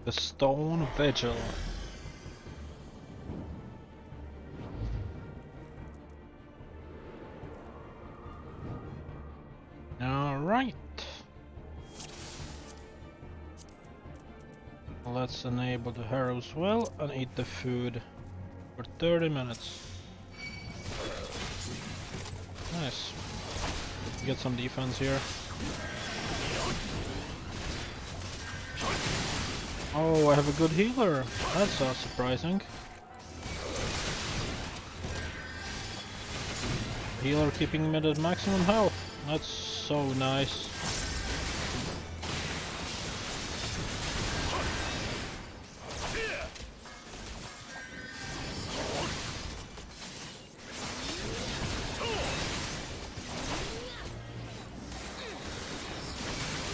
The Stone Vigil. Alright. Let's enable the hero as well and eat the food for 30 minutes. Nice. Get some defense here. Oh, I have a good healer. That's surprising. Healer keeping me at maximum health. That's so nice.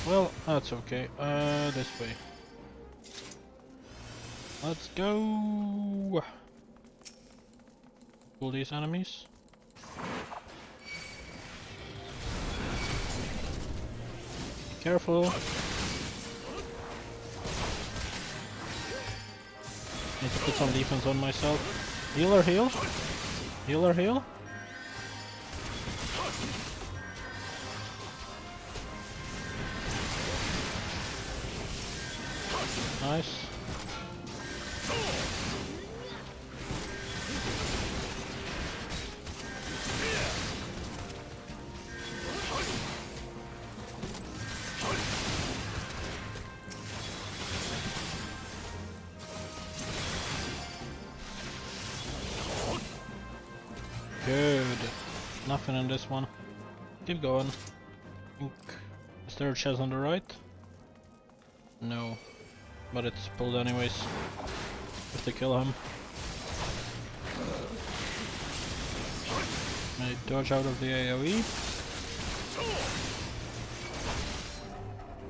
Well, that's okay. This way. Let's go. Pull these enemies. Careful. Need to put some defense on myself. Healer heal. Healer heal. Nice. Good. Nothing in this one. Keep going. Is there a chest on the right? No. But it's pulled anyways. Have to kill him. May dodge out of the AoE.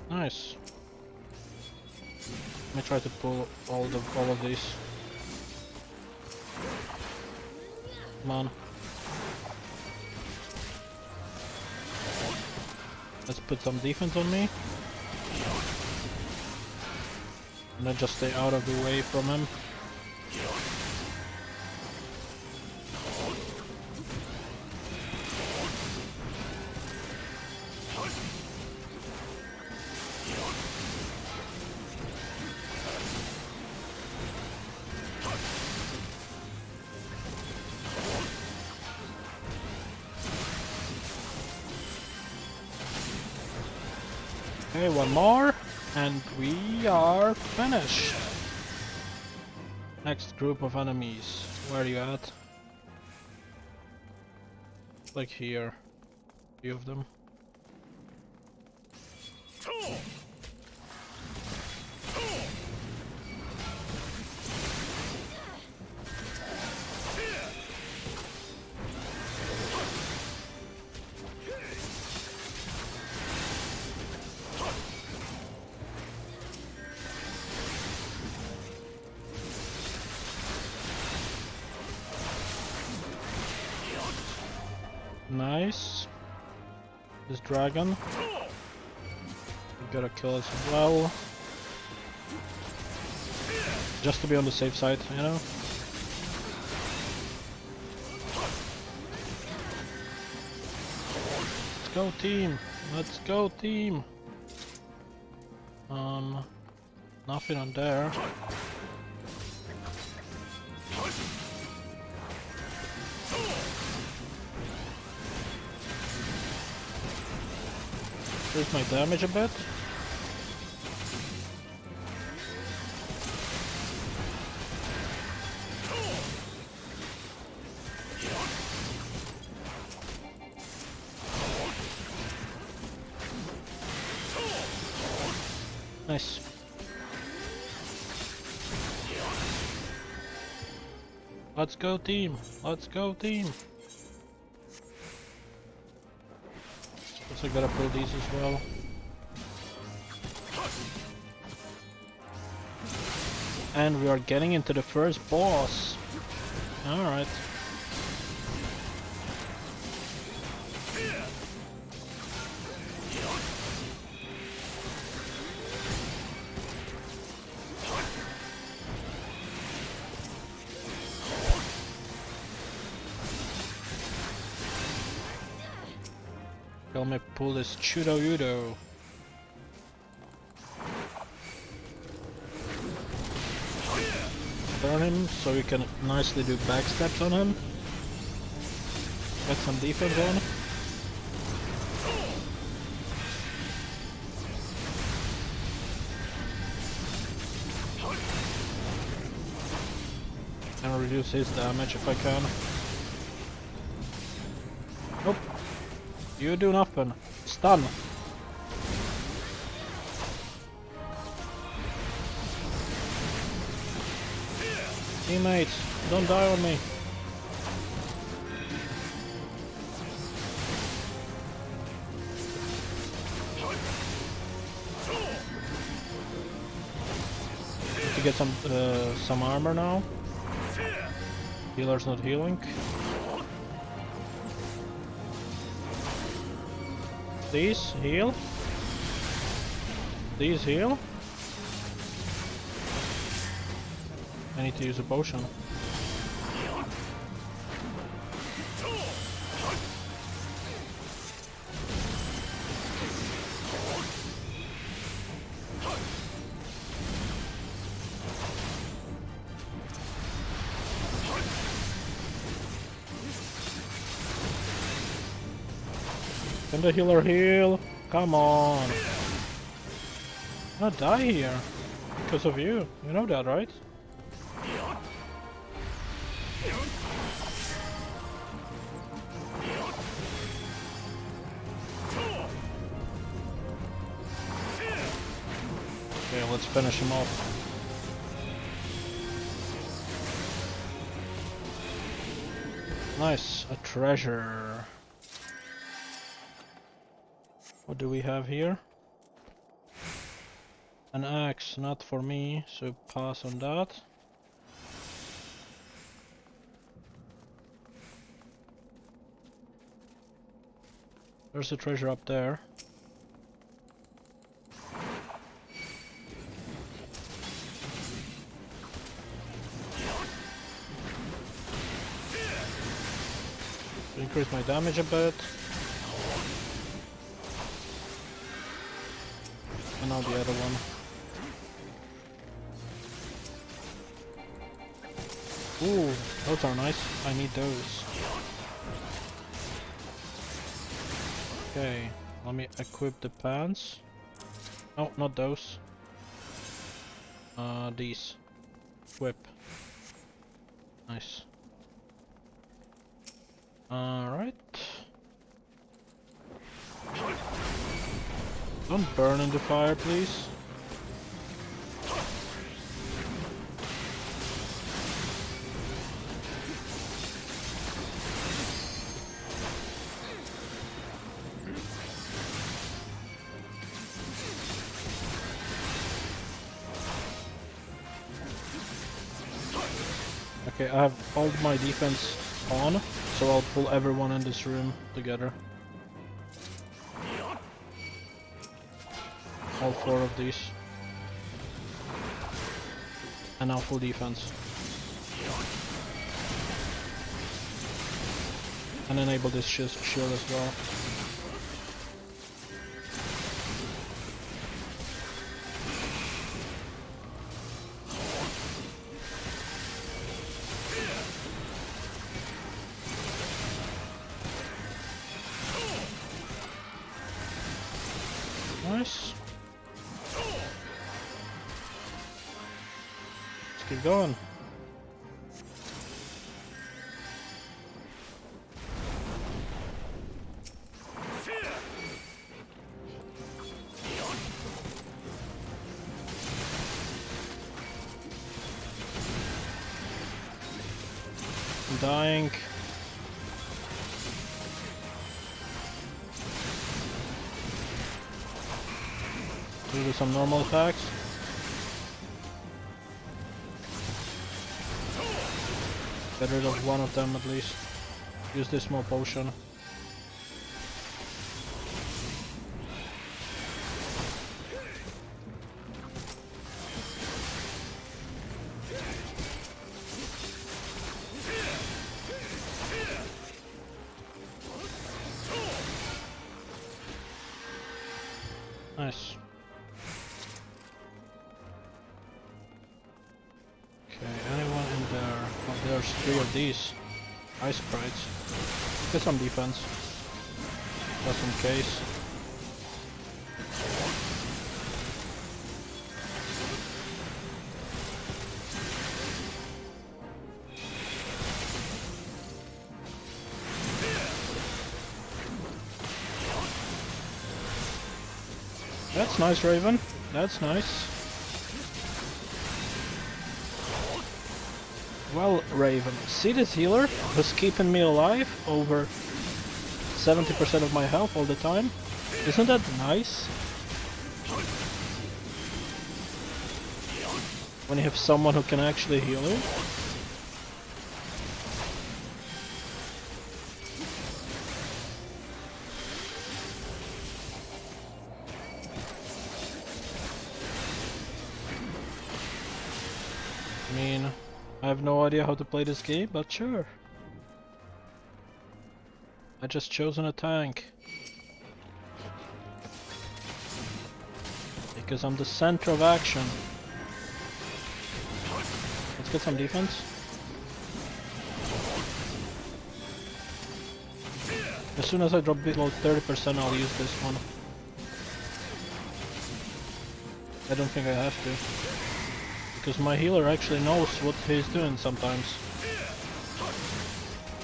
Nice. Let me try to pull all of these. Come on. Let's put some defense on me. And then just stay out of the way from him. Okay, one more. And we are finished. Next group of enemies. Where are you at? Like here. A few of them. Nice. This dragon. We gotta kill it as well. Just to be on the safe side, you know? Let's go team! Let's go team! Nothing on there. Increase my damage a bit. Nice. Let's go team! Let's go team! I gotta pull these as well. And we are getting into the first boss. Alright. let me pull this 𝐒𝐩𝐞𝐜𝐬. Burn him so we can nicely do backstabs on him. Get some defense on. And reduce his damage if I can. Nope. You do nothing. Stun. Teammates, don't die on me. Need to get some armor now. Healer's not healing. These heal. These heal. I need to use a potion. Can the healer heal? Come on. I'll die here. Because of you. You know that, right? Okay, let's finish him off. Nice, a treasure. What do we have here? An axe, not for me, so pass on that. There's a treasure up there. Increase my damage a bit. And now the other one. Ooh, those are nice. I need those. Okay, let me equip the pants. No, not those. These. Whip. Nice. Alright. Don't burn in the fire, please. Okay, I have all my defense on, so I'll pull everyone in this room together. All 4 of these. And now full defense. And enable this shield as well. Nice. Let's keep going. I'm dying. Do some normal attacks. Get rid of one of them at least. Use this small potion. Nice. Okay, anyone in there? Oh, there's 3 of these ice sprites. Get some defense, just in case. That's nice, Raven. That's nice. Well, Raven, see this healer who's keeping me alive over 70% of my health all the time? Isn't that nice? When you have someone who can actually heal you? I mean, I have no idea how to play this game, but sure. I just chosen a tank. Because I'm the center of action. Let's get some defense. As soon as I drop below 30%, I'll use this one. I don't think I have to. Because my healer actually knows what he's doing sometimes.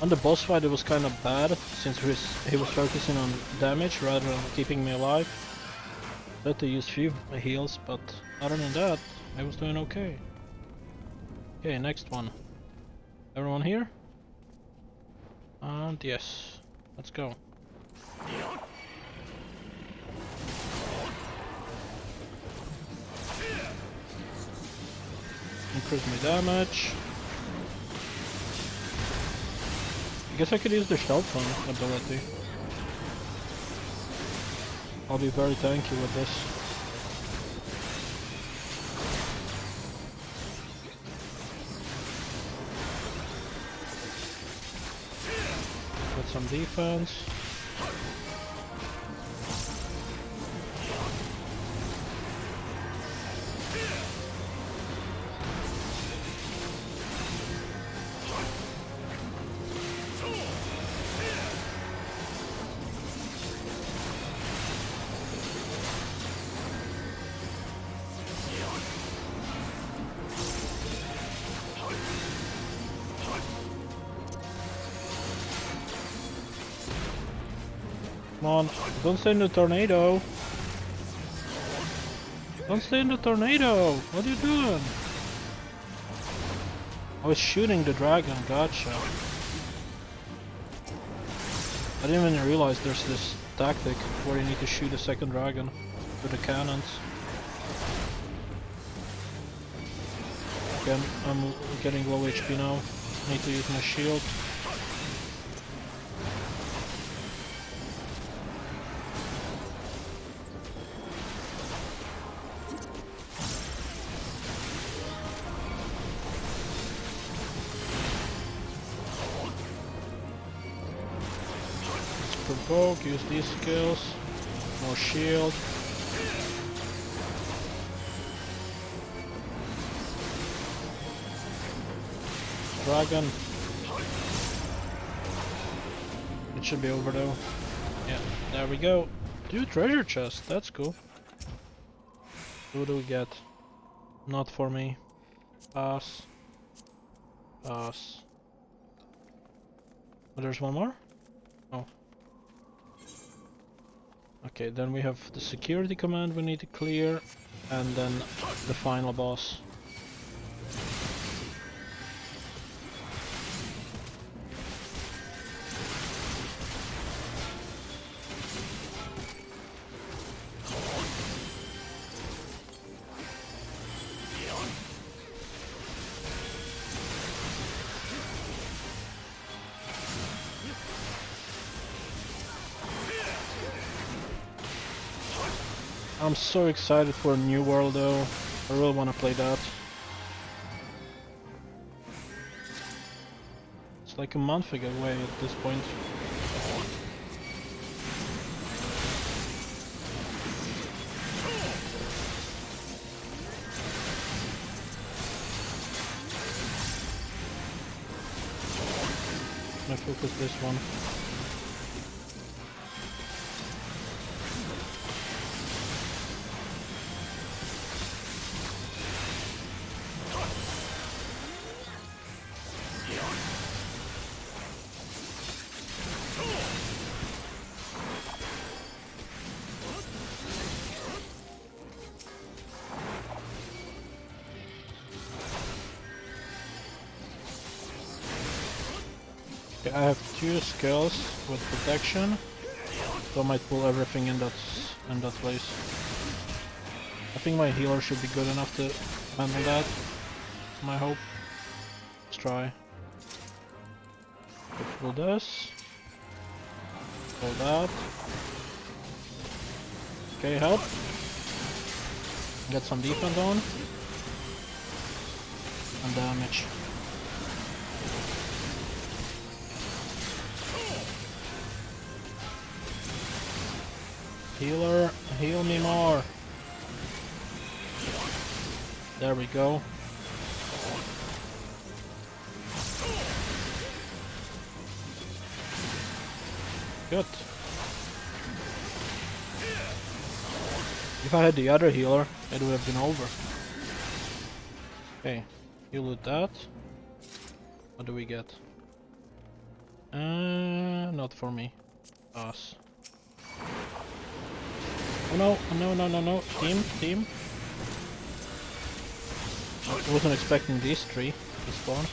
On the boss fight it was kind of bad, since he was focusing on damage rather than keeping me alive. I had to use few heals, but other than that, I was doing okay. Okay, next one. Everyone here? And yes, let's go. Increase my damage. I guess I could use the stealth ability. I'll be very tanky with this. Get some defense. Come on, don't stay in the tornado. Don't stay in the tornado. What are you doing? I was shooting the dragon, gotcha. I didn't even realize there's this tactic where you need to shoot a second dragon with the cannons. Again, I'm getting low HP now. I need to use my shield. Provoke, use these skills, more shield. Dragon. It should be over though. Yeah, there we go. 2 treasure chests, that's cool. What do we get? Not for me. Pass. Pass. Oh, there's one more? Oh. Okay, then we have the security command we need to clear, and then the final boss. I'm so excited for a new world though. I really want to play that. It's like a month away at this point. gonna focus this one. I have 2 skills with protection, so I might pull everything in that place. I think my healer should be good enough to handle that. That's my hope. Let's try. Pull this. Pull that. Okay, help. Get some defense on. And damage. Healer, heal me more. There we go. Good. If I had the other healer, it would have been over. Okay, you loot that. What do we get? Not for me. Us. Oh no, no. Team. I wasn't expecting these 3 to spawn.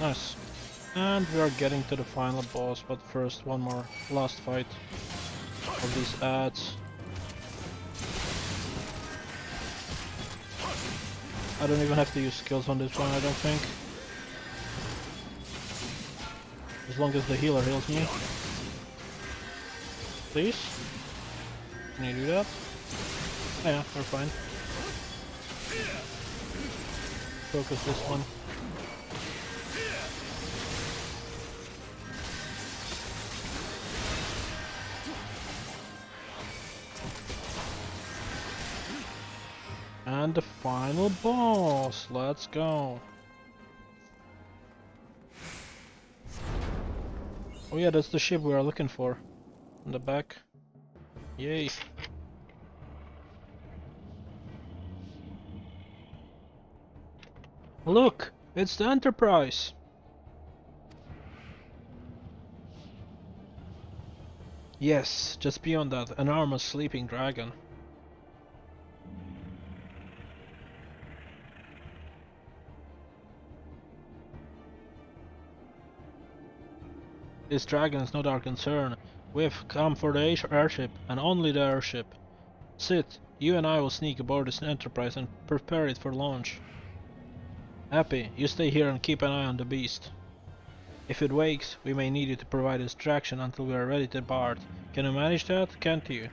Nice. And we are getting to the final boss, but first one more last fight of these ads. I don't even have to use skills on this one, I don't think. As long as the healer heals me. Please? Can you do that? Oh, yeah, we're fine. Focus this one. And the final boss, let's go. Oh yeah, that's the ship we are looking for. In the back. Yay. Look, it's the Enterprise. Yes, just beyond that, an enormous sleeping dragon. This dragon is not our concern. We've come for the airship, and only the airship. Sid, you and I will sneak aboard this Enterprise and prepare it for launch. Happy, you stay here and keep an eye on the beast. If it wakes, we may need you to provide distraction until we are ready to depart. Can you manage that, can't you?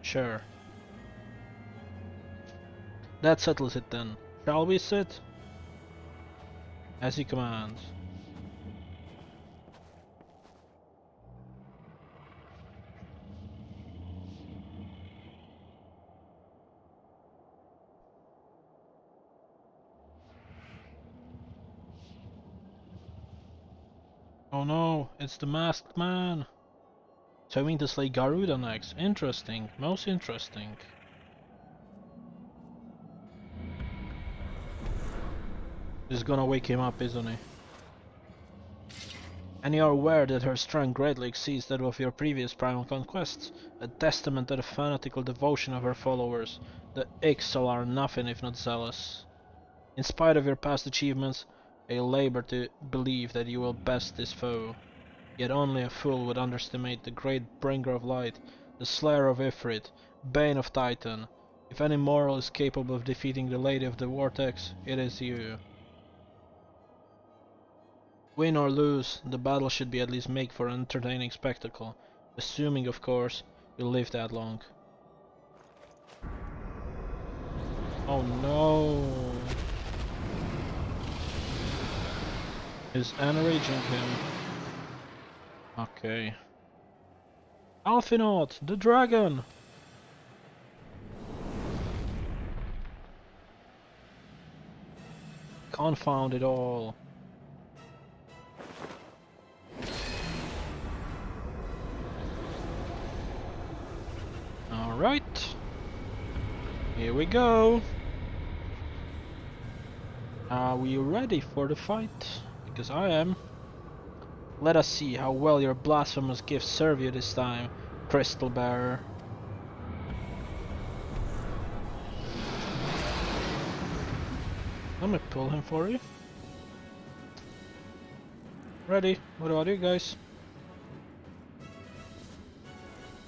Sure. That settles it then. Shall we, Sid? As you command. Oh no, it's the masked man. So I mean to slay Garuda next. Interesting, most interesting. This is gonna wake him up, isn't he? And you are aware that her strength greatly exceeds that of your previous primal conquests, a testament to the fanatical devotion of her followers. The 𝐒𝐸𝐽 are nothing if not zealous. In spite of your past achievements, I labor to believe that you will best this foe. Yet only a fool would underestimate the great bringer of light, the slayer of Ifrit, bane of Titan. If any mortal is capable of defeating the Lady of the Vortex, it is you. Win or lose, the battle should be at least make for an entertaining spectacle. Assuming, of course, you live that long. Oh no! Is enraging him. Okay. Alphinaud, the dragon! Confound it all. Alright. Here we go. Are we ready for the fight? Because I am. Let us see how well your blasphemous gifts serve you this time, Crystal Bearer. Let me pull him for you. Ready? What about you guys?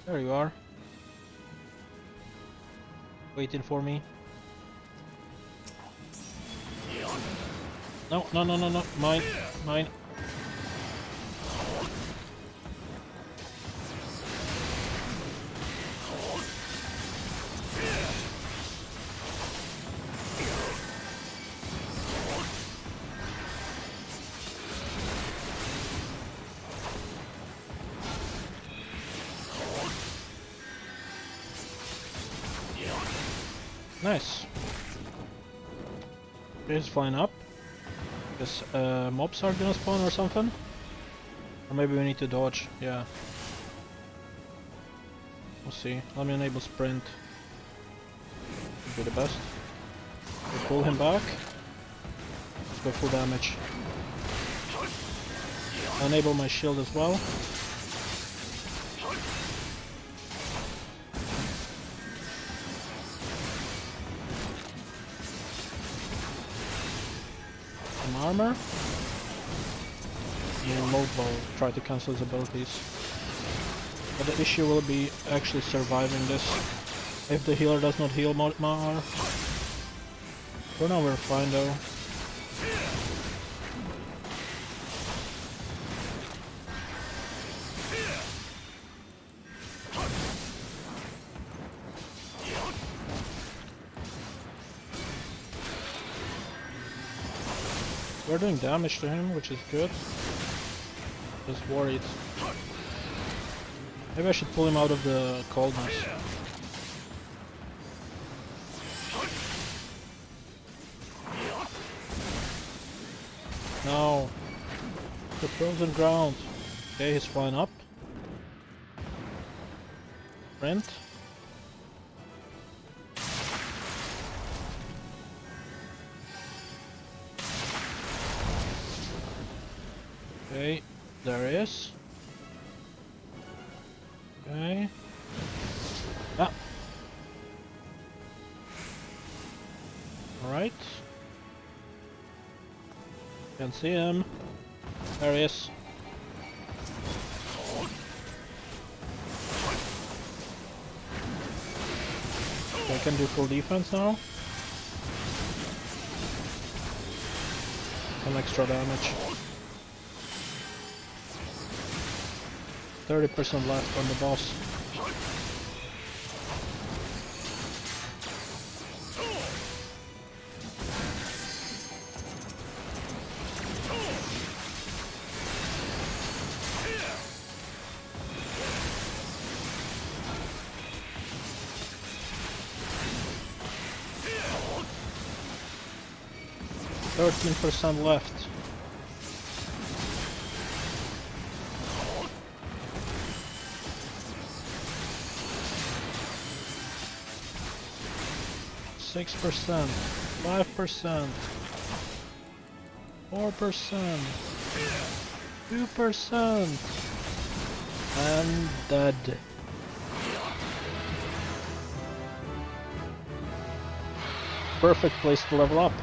There you are. Waiting for me. No, no, no, no, no. Mine. Mine. Nice. He's flying up. Guess mobs are gonna spawn or something? Or maybe we need to dodge, yeah. We'll see. Let me enable sprint. Would be the best. We pull him back. Let's go full damage. Enable my shield as well. Some armor. And load will try to cancel his abilities. But the issue will be actually surviving this. If the healer does not heal more. For now we're fine though. We're doing damage to him, which is good. Just worried. Maybe I should pull him out of the coldness. No! The frozen ground! Okay, he's flying up. Sprint. Okay, there he is. Okay. Ah! Alright. Can't see him. There he is. Okay, I can do full defense now. Some extra damage. 30% left on the boss. %left. Six percent, 5%, 4%, 2%, and dead. Perfect place to level up.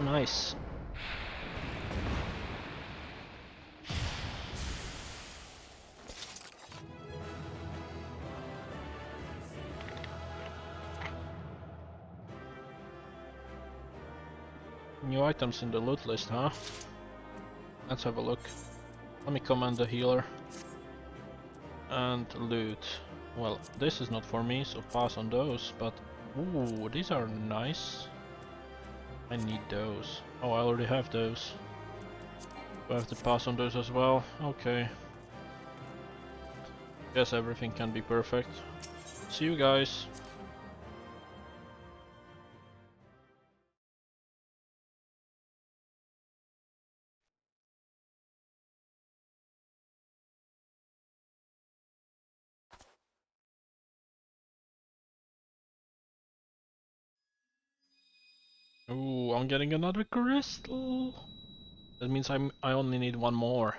Nice. New items in the loot list, huh? Let's have a look. Let me command the healer. And loot. Well, this is not for me, so pass on those, but... Ooh, these are nice. I need those. Oh, I already have those. Do I have to pass on those as well? Okay. Guess everything can be perfect. See you guys. Ooh, I'm getting another crystal. That means I only need one more.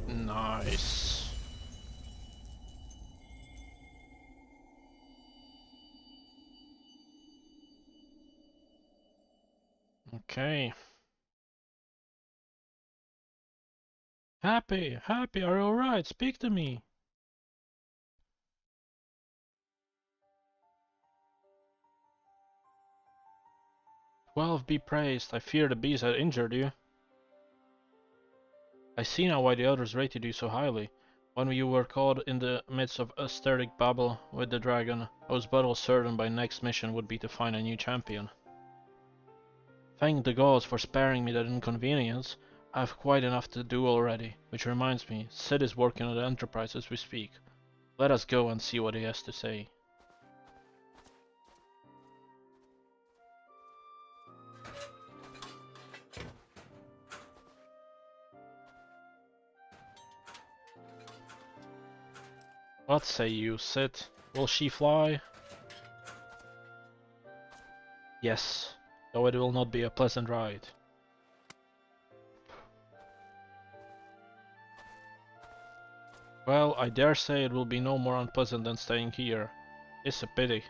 Nice. Okay. Happy, are you alright? Speak to me. XII be praised. I fear the beast had injured you. I see now why the others rated you so highly. When you were caught in the midst of aesthetic babble with the dragon, I was but certain my next mission would be to find a new champion. Thank the gods for sparing me that inconvenience. I have quite enough to do already, which reminds me, Sid is working on the Enterprise as we speak. Let us go and see what he has to say. What say you, Sid? Will she fly? Yes, though it will not be a pleasant ride. Well, I dare say it will be no more unpleasant than staying here. It's a pity.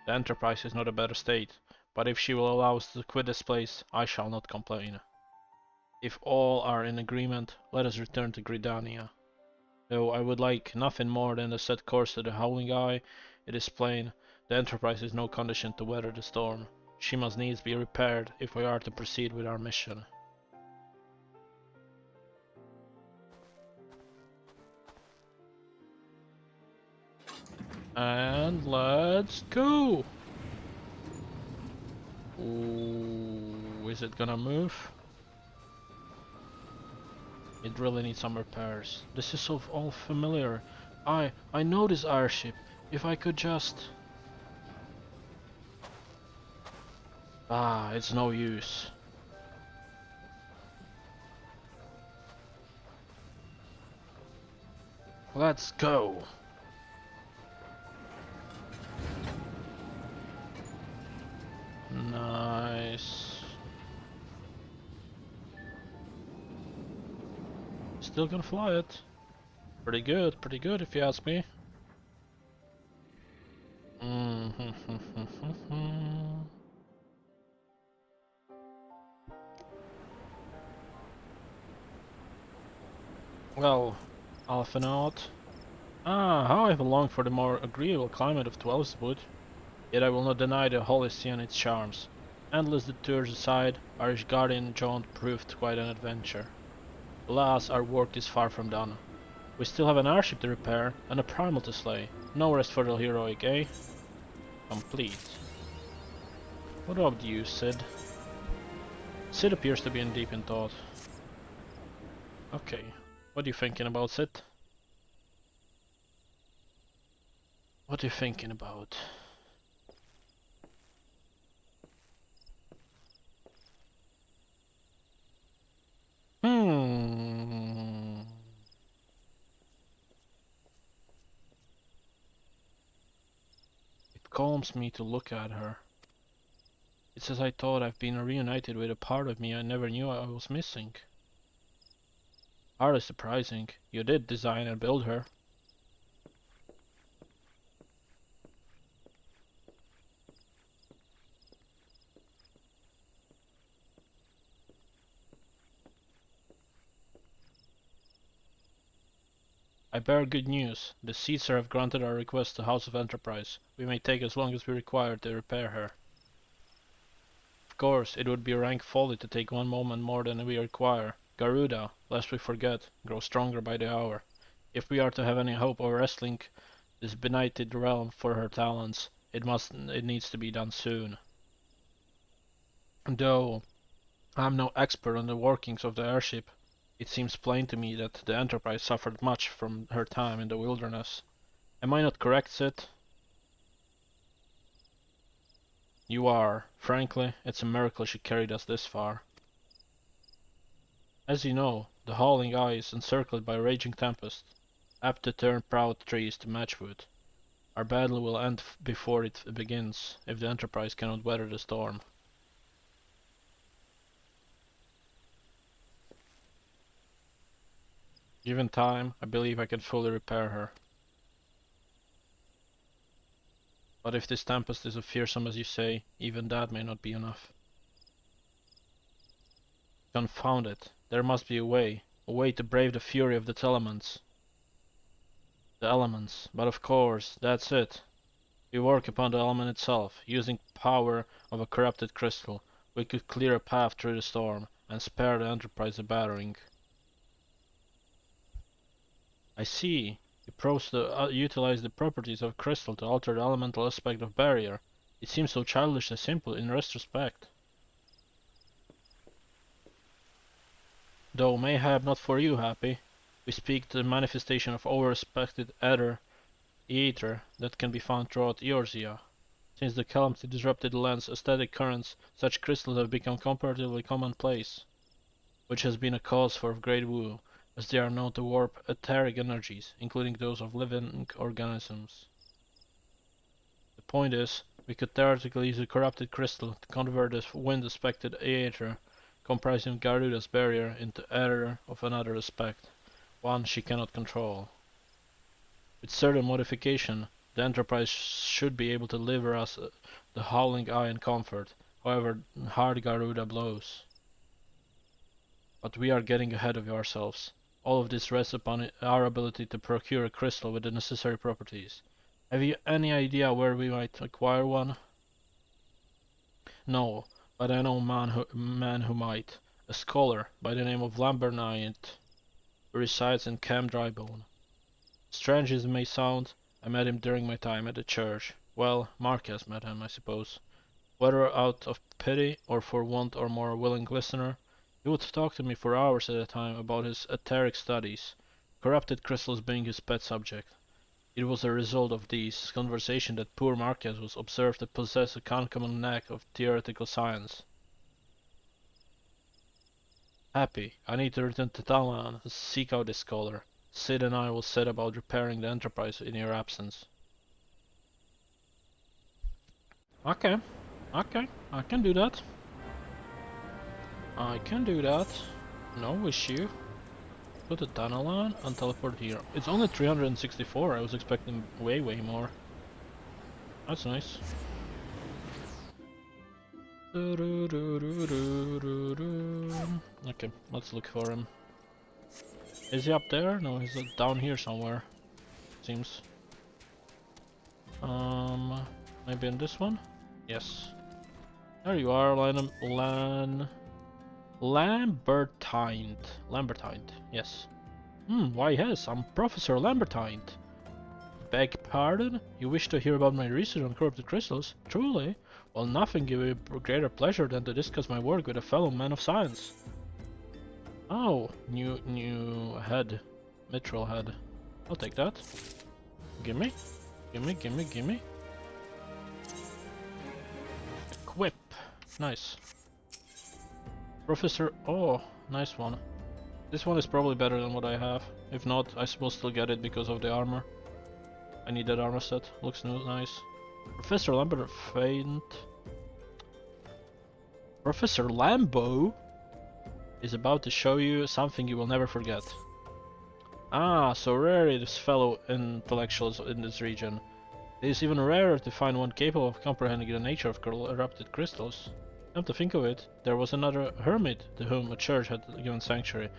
The Enterprise is not a better state, but if she will allow us to quit this place, I shall not complain. If all are in agreement, let us return to Gridania. Though I would like nothing more than to set course to the Howling Eye, it is plain the Enterprise is no condition to weather the storm. She must needs be repaired if we are to proceed with our mission. And let's go! Ooh, is it gonna move? It really needs some repairs. This is so all familiar. I know this airship. If I could just... Ah, it's no use. Let's go. Nice. Still gonna fly it. Pretty good if you ask me. Well, Alpha Note. Ah, how I have longed for the more agreeable climate of Twelvewood. Yet I will not deny the Holy See and its charms. Endless detours aside, our guardian jaunt proved quite an adventure. Alas, our work is far from done. We still have an airship to repair and a primal to slay. No rest for the heroic, eh? Complete. What about you, Sid? Sid appears to be in deep in thought. Okay, what are you thinking about, Sid? What are you thinking about? It calms me to look at her. It's as I thought I've been reunited with a part of me I never knew I was missing. Hardly surprising. You did design and build her. I bear good news. The Caesar have granted our request to House of Enterprise. We may take as long as we require to repair her. Of course, it would be rank folly to take one moment more than we require. Garuda, lest we forget, grows stronger by the hour. If we are to have any hope of wresting this benighted realm for her talents, it needs to be done soon. Though I am no expert on the workings of the airship, it seems plain to me that the Enterprise suffered much from her time in the wilderness. Am I not correct, Sid? You are. Frankly, it's a miracle she carried us this far. As you know, the howling eye is encircled by a raging tempest, apt to turn proud trees to matchwood. Our battle will end before it begins, if the Enterprise cannot weather the storm. Given time, I believe I can fully repair her. But if this tempest is as fearsome as you say, even that may not be enough. Confound it, there must be a way to brave the fury of the elements. The elements, but of course, that's it. We work upon the element itself, using power of a corrupted crystal. We could clear a path through the storm, and spare the Enterprise a battering. I see. You propose to utilize the properties of crystal to alter the elemental aspect of barrier. It seems so childishly simple in retrospect. Though mayhap not for you, Happy. We speak to the manifestation of over-respected ether that can be found throughout 𝐒𝐩𝐞𝐜𝐬. Since the calamity disrupted the land's aesthetic currents, such crystals have become comparatively commonplace, which has been a cause for great woe, as they are known to warp etheric energies, including those of living organisms. The point is, we could theoretically use a corrupted crystal to convert this wind-aspected aether, comprising Garuda's barrier, into ether of another aspect, one she cannot control. With certain modification, the Enterprise should be able to deliver us the howling eye in comfort, however hard Garuda blows. But we are getting ahead of ourselves. All of this rests upon our ability to procure a crystal with the necessary properties. Have you any idea where we might acquire one? No, but I know a man who might. A scholar by the name of Lambert who resides in Camp Drybone. Strange as it may sound, I met him during my time at the church. Well, Marquez met him, I suppose. Whether out of pity or for want of more willing listener, he would talk to me for hours at a time about his etheric studies, corrupted crystals being his pet subject. It was a result of these conversations that poor Marquez was observed to possess a uncommon knack of theoretical science. Happy, I need to return to Talman and seek out this scholar. Sid and I will set about repairing the Enterprise in your absence. Okay, I can do that. No issue. Put a tunnel on and teleport here. It's only 364, I was expecting way more. That's nice. Okay, let's look for him. Is he up there? No, he's down here somewhere. Seems. Maybe in this one? Yes. There you are, Lambertine, yes. Why yes, I'm Professor Lambertine. Beg pardon? You wish to hear about my research on corrupted crystals? Truly? Well, nothing gives me greater pleasure than to discuss my work with a fellow man of science. Oh, new head. Mithril head. I'll take that. Gimme. Equip. Nice. Professor, oh, nice one. This one is probably better than what I have. If not, I will still get it because of the armor. I need that armor set. Looks nice. Professor Lambert faint. Professor Lambo is about to show you something you will never forget. Ah, so rare is fellow intellectuals in this region. It is even rarer to find one capable of comprehending the nature of corrupted crystals. Come to think of it, there was another hermit to whom a church had given sanctuary,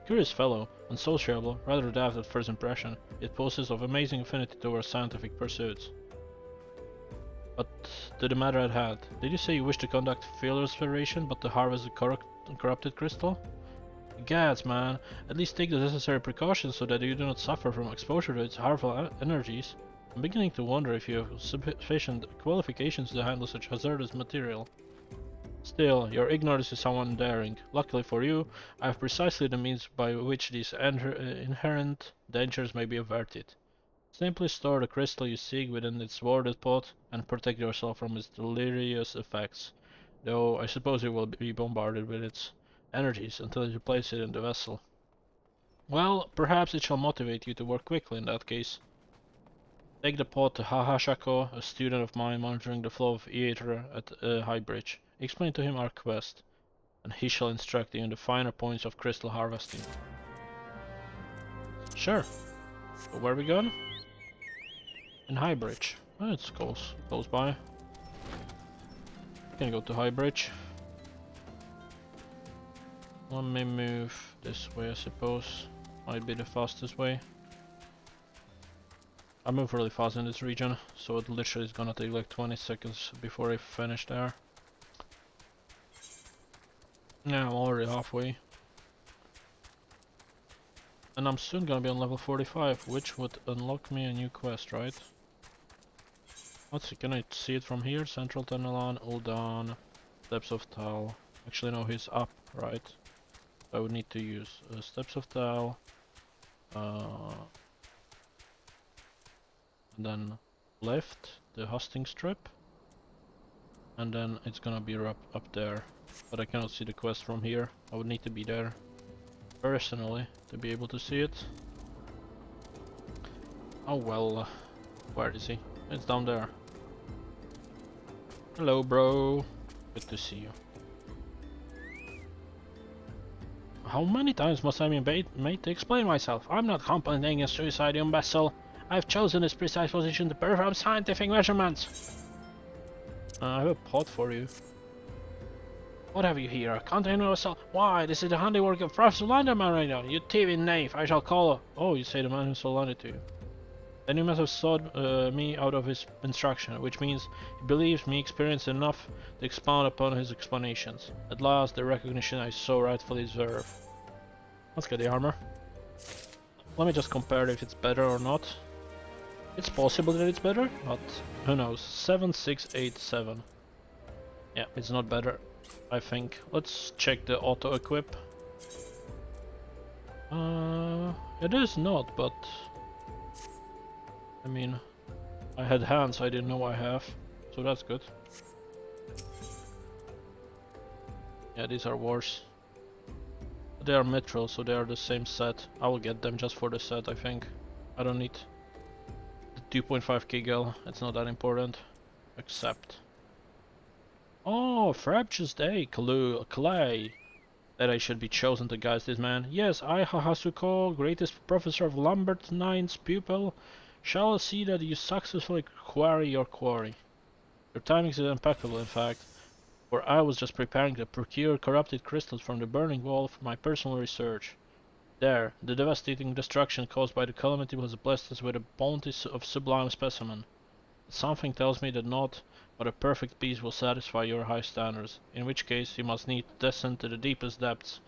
Curious fellow, unsociable, rather daft at first impression, yet possessed of amazing affinity towards scientific pursuits. But to the matter at hand, did you say you wish to conduct field exploration but to harvest the corrupted crystal? Gads, man, at least take the necessary precautions so that you do not suffer from exposure to its harmful energies. I'm beginning to wonder if you have sufficient qualifications to handle such hazardous material. Still, your ignorance is somewhat daring. Luckily for you, I have precisely the means by which these inherent dangers may be averted. Simply store the crystal you seek within its warded pot and protect yourself from its deleterious effects, though I suppose you will be bombarded with its energies until you place it in the vessel. Well, perhaps it shall motivate you to work quickly in that case. Take the pot to Hahashako, a student of mine monitoring the flow of ether at High Bridge. Explain to him our quest, and he shall instruct you in the finer points of crystal harvesting. Sure. But where are we going? In High Bridge. Oh, it's close by. Can go to High Bridge. Let me move this way, I suppose. Might be the fastest way. I move really fast in this region, so it literally is gonna take like 20 seconds before I finish there. Yeah, I'm already halfway. And I'm soon gonna be on level 45, which would unlock me a new quest, right? Let's see, can I see it from here? Central Tenelan, Uldan, Steps of Tal. Actually no, he's up, right? I would need to use Steps of Tal. And then left, the hosting strip. And then it's gonna be up there. But I cannot see the quest from here. I would need to be there personally to be able to see it. Oh well, where is he? It's down there. Hello bro, good to see you. How many times must I be made to explain myself? I'm not competent a suicide imbecile. I've chosen this precise position to perform scientific measurements. I have a pot for you. What have you here? Container vessel? Why, this is the handiwork of Professor Landerman right now. You thieving knave, I shall call. Oh, you say the man who so lended to you. Then you must have sought me out of his instruction, which means he believes me experienced enough to expound upon his explanations. At last, the recognition I so rightfully deserve. Let's get the armor. Let me just compare if it's better or not. It's possible that it's better, but who knows. 7687. Yeah, it's not better, I think. Let's check the auto equip. It is not, but I mean, I had hands I didn't know I have, so that's good. Yeah, these are worse. They are mithril, so they are the same set. I will get them just for the set, I think. I don't need the 2.5 𝐒𝐤, it's not that important. Accept. Oh, frabjous day, 𝐒𝐤𝐞𝐜. That I should be chosen to guide this man. Yes, I, Hahasuko, greatest professor of Lambert IX's pupil, shall see that you successfully quarry your quarry. Your timing is impeccable, in fact, for I was just preparing to procure corrupted crystals from the burning wall for my personal research. There, the devastating destruction caused by the calamity has blessed us with a bounty of sublime specimen. Something tells me that not but a perfect peace will satisfy your high standards, in which case you must need descend to the deepest depths.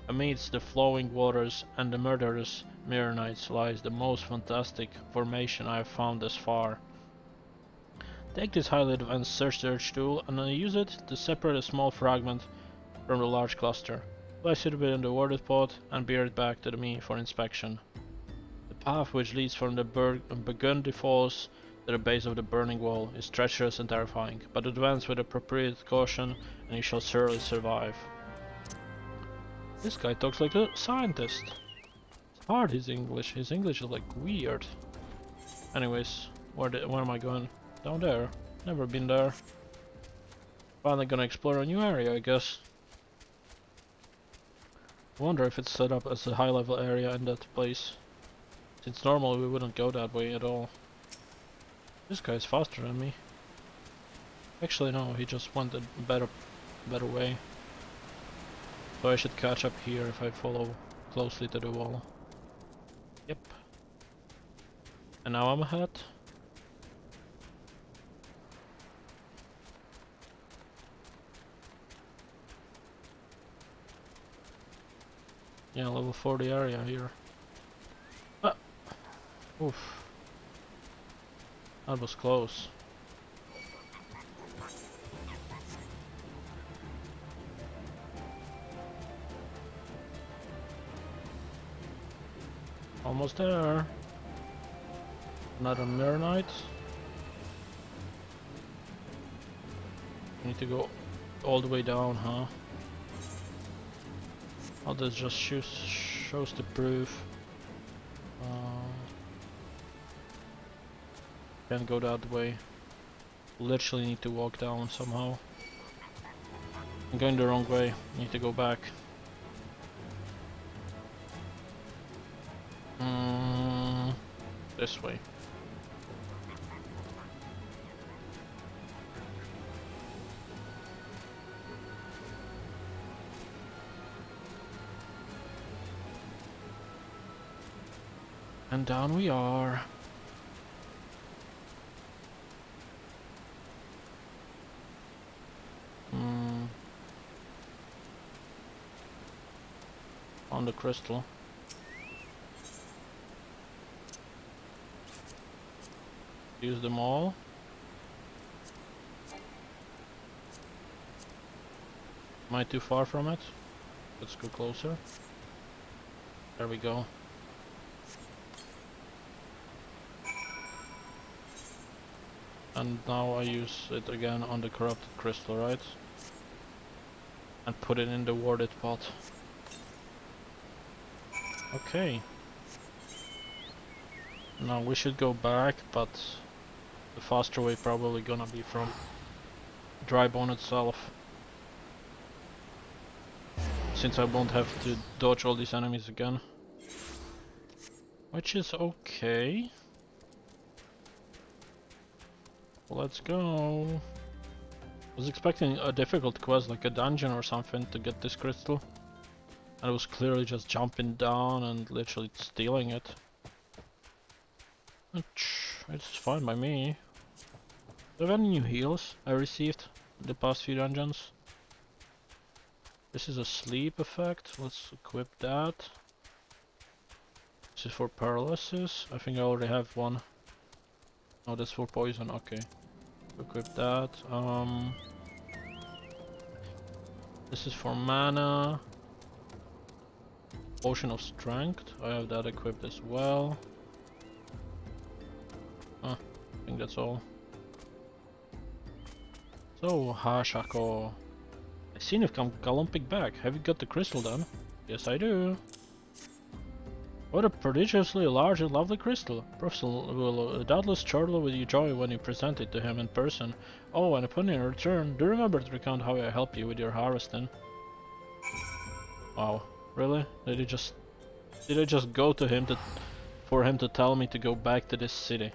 Amidst the flowing waters and the murderous Mirrorites lies the most fantastic formation I have found thus far. Take this highly advanced search tool and use it to separate a small fragment from the large cluster. Place it within the warded pot and bear it back to me for inspection. The path which leads from the Burgundy Falls to the base of the burning wall is treacherous and terrifying, but advance with appropriate caution and you shall surely survive. This guy talks like a scientist. It's hard, his English is like weird. Anyways, where am I going? Down there. Never been there. Finally gonna explore a new area, I guess. I wonder if it's set up as a high level area in that place. Since normally we wouldn't go that way at all. This guy's faster than me. Actually no, he just went a better way. So I should catch up here if I follow closely to the wall. Yep. And now I'm ahead. Yeah, level 40 area here. Ah! Oof. That was close. Almost there. Another Mirror Knight. Need to go all the way down, huh? Oh, this just shows the proof. Can't go that way. Literally need to walk down somehow. I'm going the wrong way. Need to go back. This way. And down we are. On the crystal. Use them all. Am I too far from it? Let's go closer. There we go. And now I use it again on the corrupted crystal, right? And put it in the warded pot. Okay. Now we should go back, but the faster way probably gonna be from Dry-Bone itself. Since I won't have to dodge all these enemies again. Which is okay. Let's go. I was expecting a difficult quest like a dungeon or something to get this crystal. And it was clearly just jumping down and literally stealing it. Which it's fine by me. Do I have any new heals I received in the past few dungeons? This is a sleep effect. Let's equip that. This is for paralysis. I think I already have one. Oh, that's for poison. Okay. Equip that. This is for mana. Potion of strength. I have that equipped as well. I think that's all. So, 𝐒𝐩𝐞𝐜𝐬. I seen you've come galumpic back. Have you got the crystal done? Yes, I do. What a prodigiously large and lovely crystal. Professor will doubtless chortle with joy when you present it to him in person. Oh, and upon your return, do remember to recount how I helped you with your harvesting. Wow, really? Did I just go to him for him to tell me to go back to this city?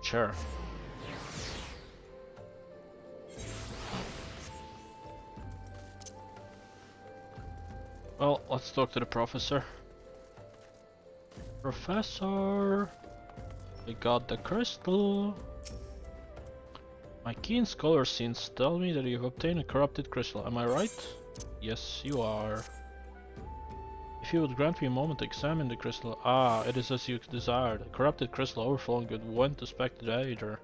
Sure. Well, let's talk to the professor. Professor, we got the crystal. My keen scholar sense tell me that you've obtained a corrupted crystal. Am I right? Yes, you are. If you would grant me a moment to examine the crystal. Ah, it is as you desired. A corrupted crystal overflowing with one suspected aider.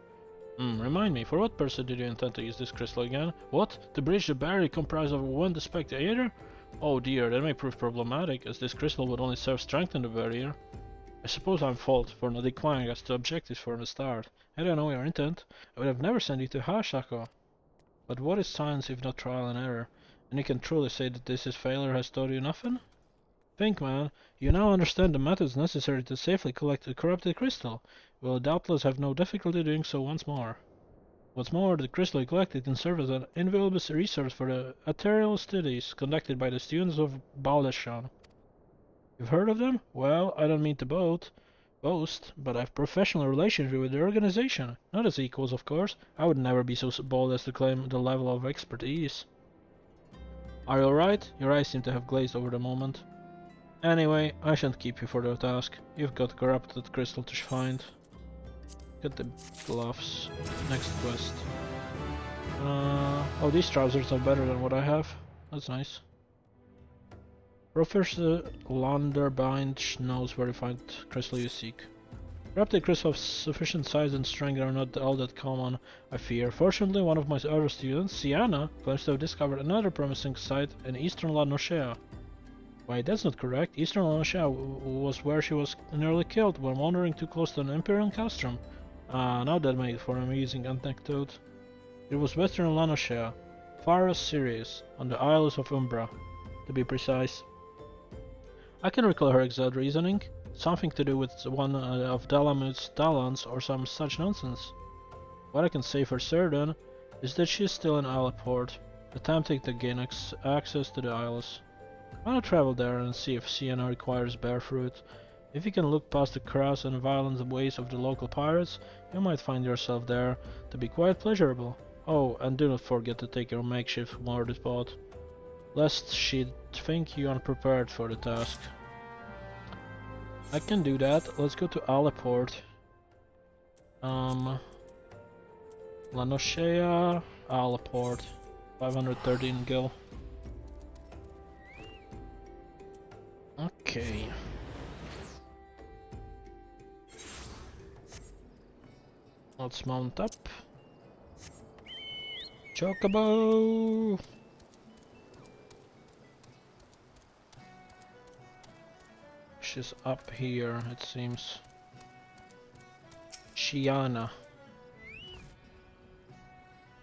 Remind me, for what person did you intend to use this crystal again? What? To breach the barrier comprised of one suspected aider? Oh dear, that may prove problematic, as this crystal would only serve strengthen the barrier. I suppose I'm fault for not inquiring as to objectives for the start. Had I known your intent, I would have never sent you to 𝐒𝐻𝐸𝐿. But what is science if not trial and error? And you can truly say that this failure has taught you nothing? Think, man, you now understand the methods necessary to safely collect a corrupted crystal. You will doubtless have no difficulty doing so once more. What's more, the crystal you collected can serve as an invaluable resource for the ethereal studies conducted by the students of Baldashan. You've heard of them? Well, I don't mean to boast, but I have professional relations with the organization. Not as equals, of course. I would never be so bold as to claim the level of expertise. Are you alright? Your eyes seem to have glazed over the moment. Anyway, I shan't keep you for the task. You've got corrupted crystal to find. Get the gloves. Next quest. Oh, these trousers are better than what I have. That's nice. Professor Landerbind knows where to find crystal you seek. Corrupted crystal of sufficient size and strength are not all that common, I fear. Fortunately, one of my other students, Sienna, claims to have discovered another promising site in eastern La Nochea. Wait, that's not correct. Eastern La Nochea was where she was nearly killed when wandering too close to an Imperial castrum. Now that made for an amusing anecdote. It was western La Nochea, Faros Sirius, on the Isles of Umbra, to be precise. I can recall her exact reasoning. Something to do with one of Dalamud's talents or some such nonsense. What I can say for certain is that she is still in Isleport, attempting to gain access to the Isles. Why not travel there and see if Sienna requires bear fruit? If you can look past the crass and violent ways of the local pirates, you might find yourself there to be quite pleasurable. Oh, and do not forget to take your makeshift mortar pot, lest she'd think you unprepared for the task. I can do that. Let's go to Aliport. La Nochea, Aliport, 513 gil. Okay. Let's mount up. Chocobo! She's up here, it seems. Shiana.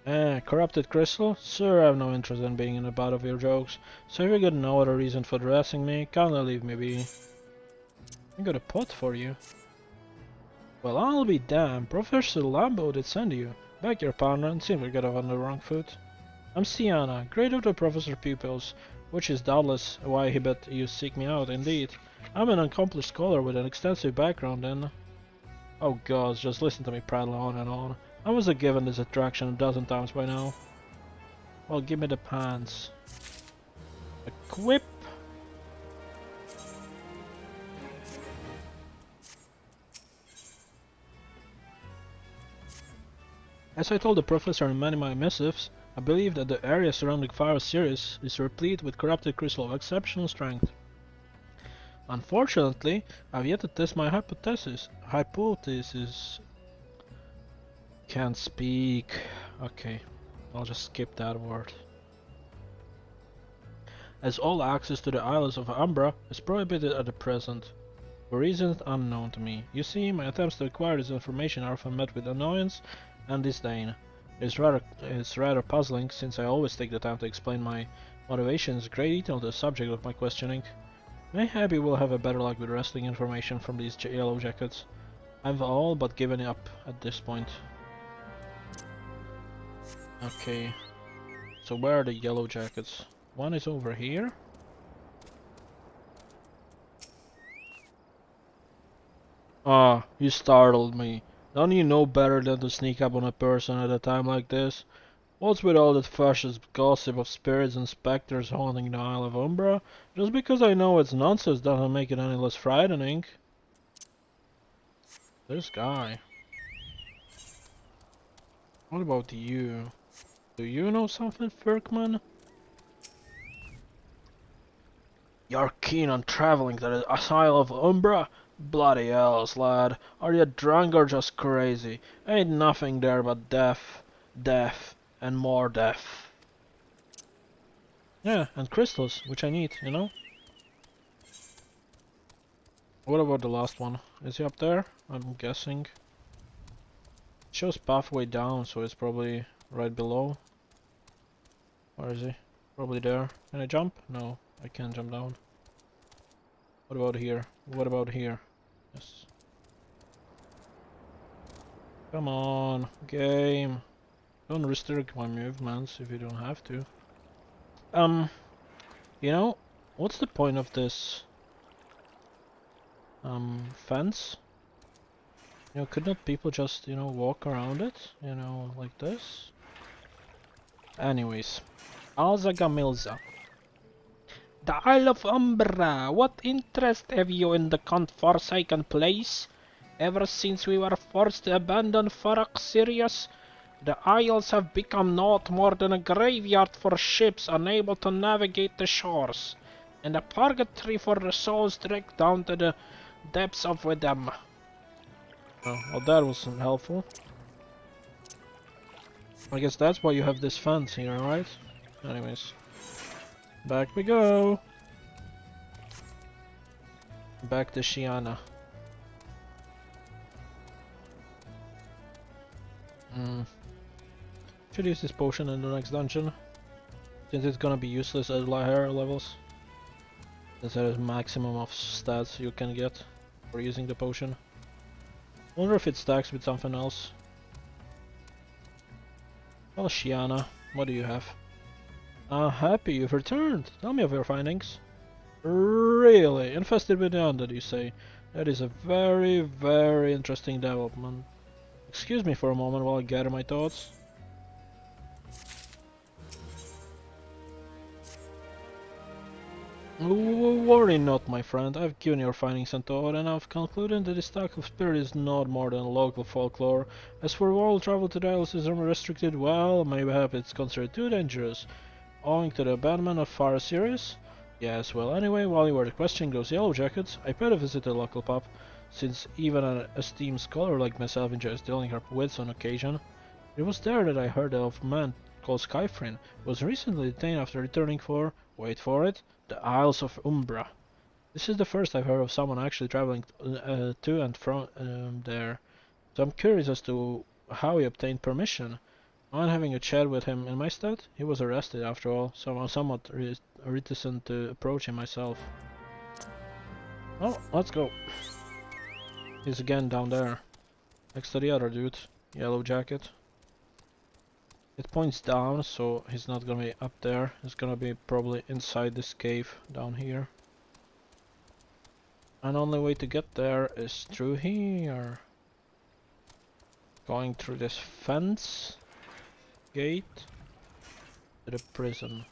Corrupted crystal? Sir, I have no interest in being in the butt of your jokes, so if you got no other reason for harassing me, kindly leave me be. I got a pot for you. Well, I'll be damned. Professor Lambo did send you. Beg your pardon, and seems we got off on the wrong foot. I'm Sienna, great of the professor's pupils, which is doubtless why he bet you seek me out, indeed. I'm an accomplished scholar with an extensive background in... Oh gods, just listen to me prattle on and on. I was given this attraction a dozen times by now. Well, give me the pants. Equip! As I told the professor in many of my missives, I believe that the area surrounding Faros Sirius is replete with corrupted crystal of exceptional strength. Unfortunately, I've yet to test my hypothesis. Can't speak. Okay, I'll just skip that word. As all access to the Isles of Umbra is prohibited at the present, for reasons unknown to me. You see, my attempts to acquire this information are often met with annoyance and disdain. It's rather puzzling, since I always take the time to explain my motivations in great detail to the subject of my questioning. Maybe we'll have a better luck with wrestling information from these yellow jackets. I've all but given up at this point. Okay, so where are the yellow jackets? One is over here. Ah, you startled me. Don't you know better than to sneak up on a person at a time like this? What's with all that fascist gossip of spirits and specters haunting the Isle of Umbra? Just because I know it's nonsense doesn't make it any less frightening. This guy. What about you? Do you know something, Firkman? You're keen on traveling to the Isle of Umbra? Bloody hells, lad. Are you drunk or just crazy? Ain't nothing there but death, death, and more death. Yeah, and crystals, which I need, you know? What about the last one? Is he up there? I'm guessing. It shows pathway down, so it's probably right below. Where is he? Probably there. Can I jump? No, I can't jump down. What about here? What about here? Yes. Come on, game. Don't restrict my movements if you don't have to. You know, what's the point of this fence? You know, could not people just, you know, walk around it? You know, like this? Anyways, 𝐒𝐸𝐞𝐜𝐬. The Isle of Umbra. What interest have you in the forsaken place? Ever since we were forced to abandon Farak Sirius, the Isles have become naught more than a graveyard for ships unable to navigate the shores, and a purgatory for the souls dragged down to the depths of them. Oh, well, that wasn't helpful. I guess that's why you have this fence here, right? Anyways. Back we go! Back to Shiana. Should use this potion in the next dungeon, since it's gonna be useless at higher levels. Since there is maximum of stats you can get for using the potion. Wonder if it stacks with something else. Well, Shiana, what do you have? Happy you've returned. Tell me of your findings. Really? Infested with the undead, you say? That is a very, very interesting development. Excuse me for a moment while I gather my thoughts. Worry not, my friend. I've given your findings some thought, and I've concluded that this type of spirit is not more than local folklore. As for all travel to the Isles is unrestricted, well, maybe it's considered too dangerous. Owing to the abandonment of Far Sirius? Yes, well, anyway, while you were questioning those yellow jackets, I paid a visit to the local pub, since even an esteemed scholar like myself enjoys dealing her wits on occasion. It was there that I heard of a man called Skyfrin, who was recently detained after returning for, wait for it, the Isles of Umbra. This is the first I've heard of someone actually traveling to and from there, so I'm curious as to how he obtained permission. On having a chat with him in my stead, he was arrested after all, so I'm somewhat reticent to approach him myself. Oh, let's go. He's again down there, next to the other dude, yellow jacket. It points down, so he's not gonna be up there. He's gonna be probably inside this cave down here. And only way to get there is through here. Going through this fence gate to the prison.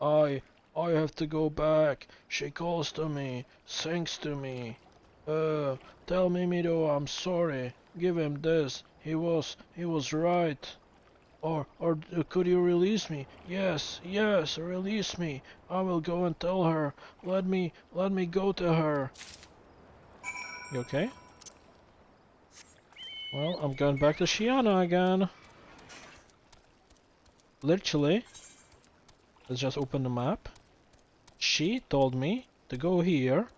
I have to go back. She calls to me, sings to me. Tell me, Mido, I'm sorry. Give him this. He was right. Or could you release me? Yes, release me. I will go and tell her. Let me go to her. You okay? Well, I'm going back to Shiana again. Literally. Let's just open the map. She told me to go here,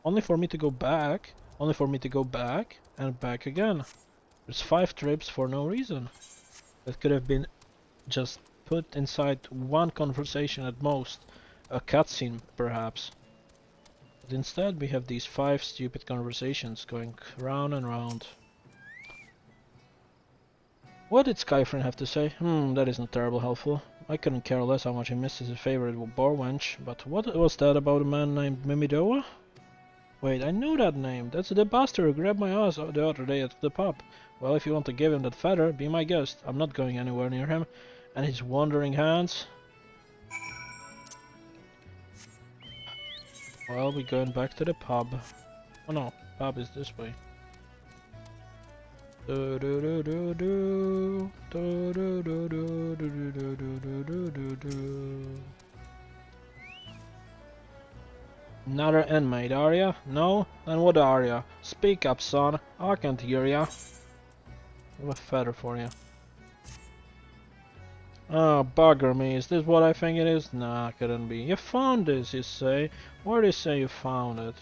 only for me to go back, and back again. There's 5 trips for no reason. That could have been just put inside one conversation at most, a cutscene perhaps. But instead we have these 5 stupid conversations going round and round. What did Skyfriend have to say? That isn't terribly helpful. I couldn't care less how much he missed his favorite bar wench, but what was that about a man named Mimidoa? Wait, I know that name. That's the bastard who grabbed my ass the other day at the pub. Well, if you want to give him that feather, be my guest. I'm not going anywhere near him. And his wandering hands. Well, we're going back to the pub. Oh no, pub is this way. Another inmate, are ya? No? Then what are ya? Speak up, son. I can't hear ya. I have a feather for you. Oh, bugger me. Is this what I think it is? Nah, couldn't be. You found this, you say? Where do you say you found it?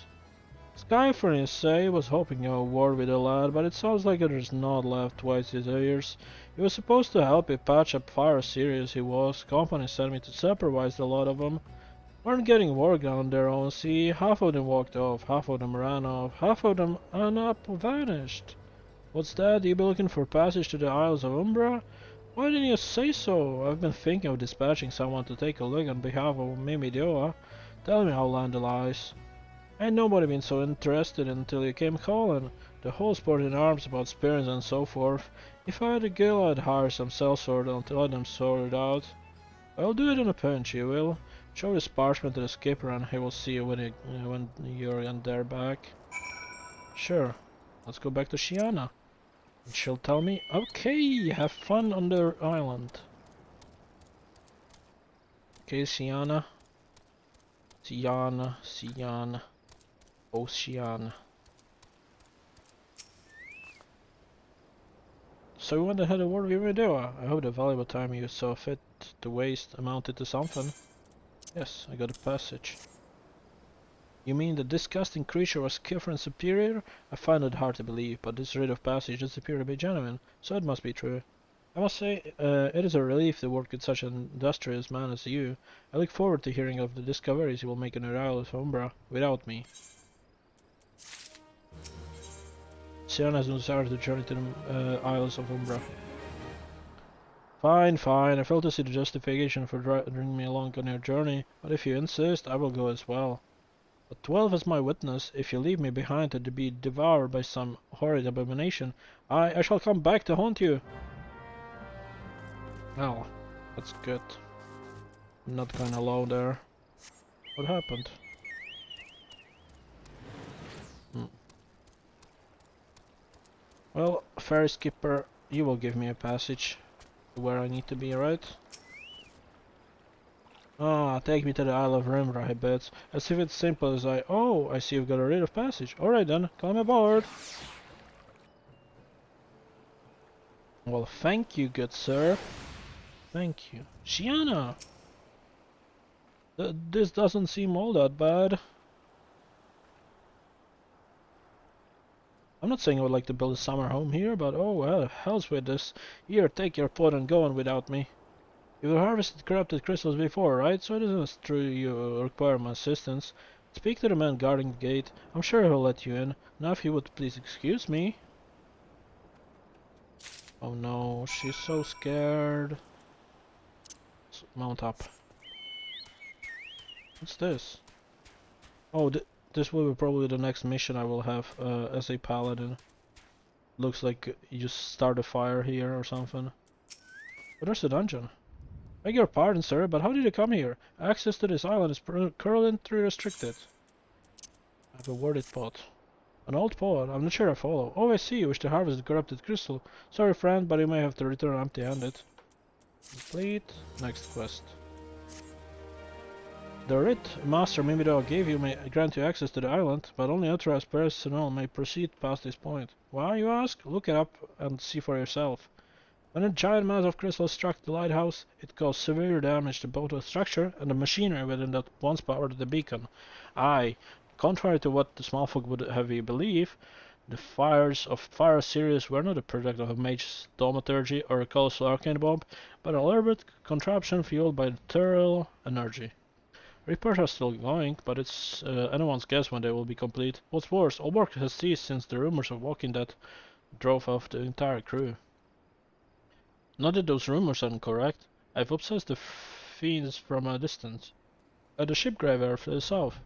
Skyfern, you say, was hoping you would word with the lad, but it sounds like there's not left twice his ears. He was supposed to help you patch up Fire Sirius, he was. Company sent me to supervise a lot of them. Weren't getting work on their own, see? Half of them walked off, half of them ran off, half of them vanished. What's that? You be looking for passage to the Isles of Umbra? Why didn't you say so? I've been thinking of dispatching someone to take a look on behalf of Mimidoa. Tell me how land lies. Ain't nobody been so interested until you came calling. The whole sport in arms about spirits and so forth. If I had a guild, I'd hire some sellsword and let them sort it out. I'll do it in a pinch, you will. Show this parchment to the skipper and he will see you when you're in there back. Sure. Let's go back to Qiana. And she'll tell me, okay, have fun on the island. Okay, Qiana. Qiana. Ocean. So we went ahead of what we were doing. I hope the valuable time you saw fit to waste amounted to something. Yes, I got a passage. You mean the disgusting creature was skillful and superior? I find it hard to believe, but this writ of passage does appear to be genuine, so it must be true. I must say, it is a relief to work with such an industrious man as you. I look forward to hearing of the discoveries you will make in the Isle of Umbra without me. Qiana has no desire to journey to the Isles of Umbra. Fine, fine. I fail to see the justification for bringing me along on your journey, but if you insist, I will go as well. But 12 is my witness. If you leave me behind to be devoured by some horrid abomination, I shall come back to haunt you. Well, that's good. I'm not going alone there. What happened? Well, ferry skipper, you will give me a passage to where I need to be, right? Ah, take me to the Isle of Umbra, I bet. As if it's simple as Oh, I see you've got a rite of passage. Alright then, come aboard. Well, thank you, good sir. Thank you. Qiana! This doesn't seem all that bad. I'm not saying I would like to build a summer home here, but oh well, hell's with this. Here, take your pot and go on without me. You've harvested corrupted crystals before, right? So it isn't true you require my assistance. Speak to the man guarding the gate. I'm sure he'll let you in. Now if you would please excuse me. Oh no, she's so scared. Mount up. What's this? Oh, this will be probably the next mission I will have as a paladin. Looks like you just start a fire here or something. But there's the dungeon. Beg your pardon, sir, but how did you come here? Access to this island is currently restricted. I have a worded pot. An old pot? I'm not sure I follow. Oh, I see, you wish to harvest the corrupted crystal. Sorry, friend, but you may have to return empty-handed. Complete. Next quest. The writ Master Nvidia RTX may grant you access to the island, but only authorized personnel may proceed past this point. Why, you ask? Look it up and see for yourself. When a giant mass of crystal struck the lighthouse, it caused severe damage to both the structure and the machinery within that once powered the beacon. Aye, contrary to what the small folk would have you believe, the fires of Fire Sirius were not a product of a mage's thaumaturgy or a colossal arcane bomb, but an elaborate contraption fueled by ethereal energy. Repairs are still going, but it's anyone's guess when they will be complete. What's worse, all work has ceased since the rumors of Walking Dead drove off the entire crew. Not that those rumors aren't correct. I've obsessed the fiends from a distance. At the ship graveyard to the south.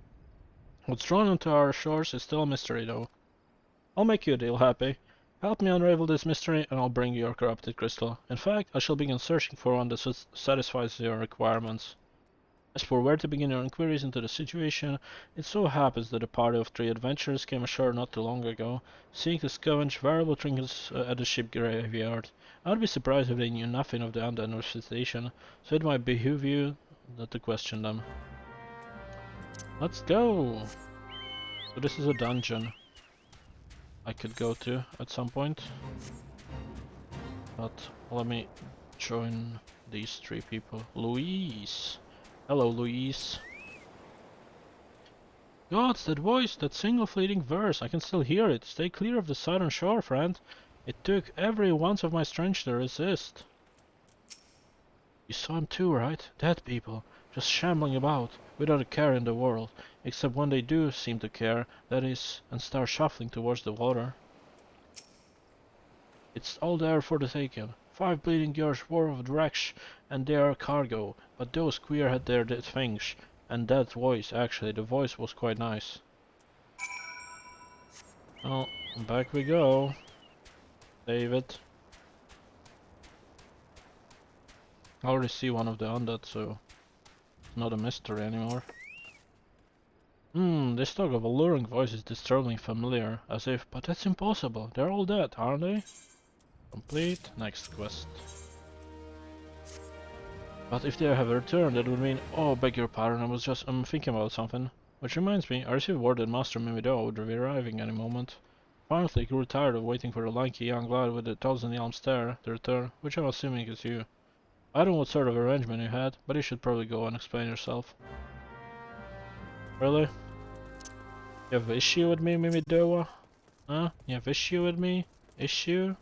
What's drawn onto our shores is still a mystery, though. I'll make you a deal, Happy. Help me unravel this mystery, and I'll bring you your corrupted crystal. In fact, I shall begin searching for one that satisfies your requirements. As for where to begin your inquiries into the situation, it so happens that a party of 3 adventurers came ashore not too long ago, seeking to scavenge valuable trinkets at the ship graveyard. I would be surprised if they knew nothing of the undead infestation, so it might behoove you not to question them. Let's go! So this is a dungeon I could go to at some point, but let me join these 3 people. Louise! Hello, Louise. Gods, that voice, that single fleeting verse, I can still hear it. Stay clear of the southern shore, friend. It took every ounce of my strength to resist. You saw him too, right? Dead people, just shambling about, without a care in the world, except when they do seem to care, that is, and start shuffling towards the water. It's all there for the taking. 5 bleeding years worth of wrecks and their cargo, but those queer had their things, and that voice, actually, the voice was quite nice. Well, back we go. David. I already see one of the undead, so not a mystery anymore. This talk of alluring voice is disturbingly familiar, as if, but that's impossible, they're all dead, aren't they? Complete, next quest. But if they have returned, that would mean, oh, beg your pardon, I was just thinking about something. Which reminds me, I received word that Master Nvidia would be arriving any moment. Honestly, grew tired of waiting for the lanky young lad with the 1,000 yalm stare to return, which I'm assuming is you. I don't know what sort of arrangement you had, but you should probably go and explain yourself. Really? You have issue with me, Mimidoa? Huh? You have issue with me? Issue?